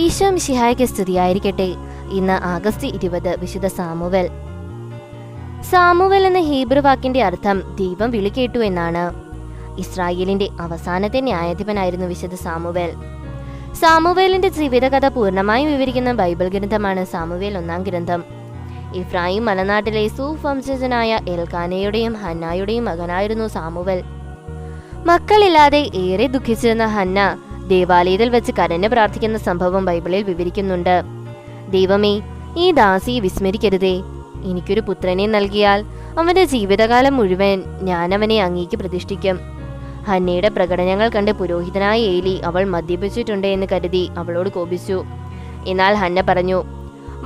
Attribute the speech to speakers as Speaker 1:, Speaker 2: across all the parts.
Speaker 1: ഈശോ മിശിഹായ്ക്ക് സ്തുതിയായിരിക്കട്ടെ. ഇന്ന് ആഗസ്റ്റ് 20 വിശുദ്ധ സാമുവേൽ. സാമുവേൽ എന്ന ഹീബ്രു വാക്കിന്റെ അർത്ഥം ദൈവം വിളികേട്ടു എന്നാണ്. ഇസ്രായേലിന്റെ അവസാനത്തെ ന്യായാധിപനായിരുന്നു വിശുദ്ധ സാമുവേൽ. സാമുവേലിന്റെ ജീവിതകഥ പൂർണ്ണമായും വിവരിക്കുന്ന ബൈബിൾ ഗ്രന്ഥമാണ് സാമുവേൽ 1-ാം ഗ്രന്ഥം. ഇഫ്രായിം മലനാട്ടിലെ സൂഫ് വംശജനായ എൽക്കാനയുടെയും ഹന്നായുടെയും മകനായിരുന്നു സാമുവേൽ. മക്കളില്ലാതെ ഏറെ ദുഃഖിച്ചിരുന്ന ഹന്ന ദേവാലയത്തിൽ വെച്ച് കരഞ്ഞു പ്രാർത്ഥിക്കുന്ന സംഭവം ബൈബിളിൽ വിവരിക്കുന്നുണ്ട്. ദൈവമേ, ഈ ദാസിയെ വിസ്മരിക്കരുതേ. എനിക്കൊരു പുത്രനെ നൽകിയാൽ അവന്റെ ജീവിതകാലം മുഴുവൻ ഞാൻ അവനെ അങ്ങേക്ക് പ്രതിഷ്ഠിക്കും. ഹന്നയുടെ പ്രകടനങ്ങൾ കണ്ട് പുരോഹിതനായ ഏലി അവൾ മദ്യപിച്ചിട്ടുണ്ട് എന്ന് കരുതി അവളോട് കോപിച്ചു. എന്നാൽ ഹന്ന പറഞ്ഞു,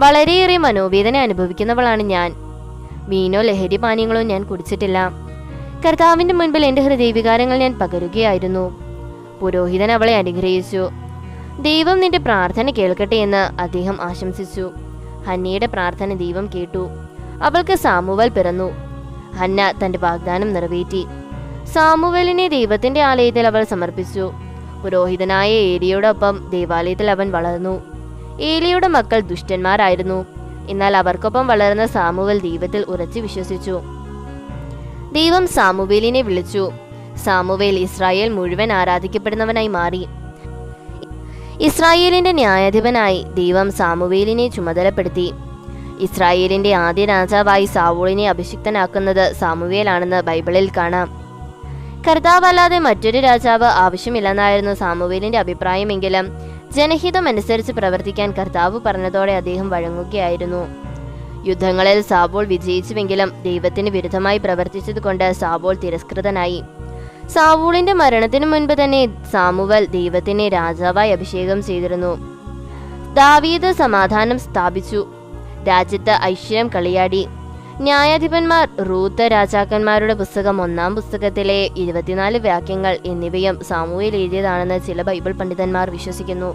Speaker 1: വളരെയേറെ മനോവേദന അനുഭവിക്കുന്നവളാണ് ഞാൻ. വീനോ ലഹരി പാനീയങ്ങളോ ഞാൻ കുടിച്ചിട്ടില്ല. കർത്താവിന്റെ മുൻപിൽ എന്റെ ഹൃദയവികാരങ്ങൾ ഞാൻ പകരുകയായിരുന്നു. പുരോഹിതൻ അവളെ അനുഗ്രഹിച്ചു. ദൈവം നിന്റെ പ്രാർത്ഥന കേൾക്കട്ടെ എന്ന് അദ്ദേഹം ആശംസിച്ചു. ഹന്നയുടെ പ്രാർത്ഥന ദൈവം കേട്ടു. അവൾക്ക് സാമുവേൽ പിറന്നു. ഹന്ന തന്റെ വാഗ്ദാനം നിറവേറ്റി. സാമുവേലിനെ ദൈവത്തിന്റെ ആലയത്തിൽ അവൾ സമർപ്പിച്ചു. പുരോഹിതനായ ഏലിയോടൊപ്പം ദേവാലയത്തിൽ അവൻ വളർന്നു. ഏലിയുടെ മക്കൾ ദുഷ്ടന്മാരായിരുന്നു. എന്നാൽ അവർക്കൊപ്പം വളർന്ന സാമുവേൽ ദൈവത്തിൽ ഉറച്ചു വിശ്വസിച്ചു. ദൈവം സാമുവേലിനെ വിളിച്ചു. സാമുവേൽ ഇസ്രായേൽ മുഴുവൻ ആരാധിക്കപ്പെടുന്നവനായി മാറി. ഇസ്രായേലിന്റെ ന്യായാധിപനായി ദൈവം സാമുവേലിനെ ചുമതലപ്പെടുത്തി. ഇസ്രായേലിന്റെ ആദ്യ രാജാവായി സാവൂളിനെ അഭിഷിക്തനാക്കുന്നത് സാമുവേലാണെന്ന് ബൈബിളിൽ കാണാം. കർത്താവല്ലാതെ മറ്റൊരു രാജാവ് ആവശ്യമില്ലെന്നായിരുന്നു സാമുവേലിന്റെ അഭിപ്രായമെങ്കിലും ജനഹിതമനുസരിച്ച് പ്രവർത്തിക്കാൻ കർത്താവ് പറഞ്ഞതോടെ അദ്ദേഹം വഴങ്ങുകയായിരുന്നു. യുദ്ധങ്ങളിൽ സാവൂൾ വിജയിച്ചുവെങ്കിലും ദൈവത്തിന് വിരുദ്ധമായി പ്രവർത്തിച്ചതുകൊണ്ട് സാവൂൾ തിരസ്കൃതനായി. സാവൂളിന്റെ മരണത്തിനു മുൻപ് തന്നെ സാമുവേൽ ദൈവത്തിനെ രാജാവായി അഭിഷേകം ചെയ്തിരുന്നു. ദാവീദ് സമാധാനം സ്ഥാപിച്ചു. രാജ്യത്ത് ഐശ്വര്യം കളിയാടി. ന്യായാധിപന്മാർ, റൂത്ത്, രാജാക്കന്മാരുടെ പുസ്തകം 1-ാം പുസ്തകത്തിലെ 24 വാക്യങ്ങൾ എന്നിവയും സാമുവേൽ എഴുതിയതാണെന്ന് ചില ബൈബിൾ പണ്ഡിതന്മാർ വിശ്വസിക്കുന്നു.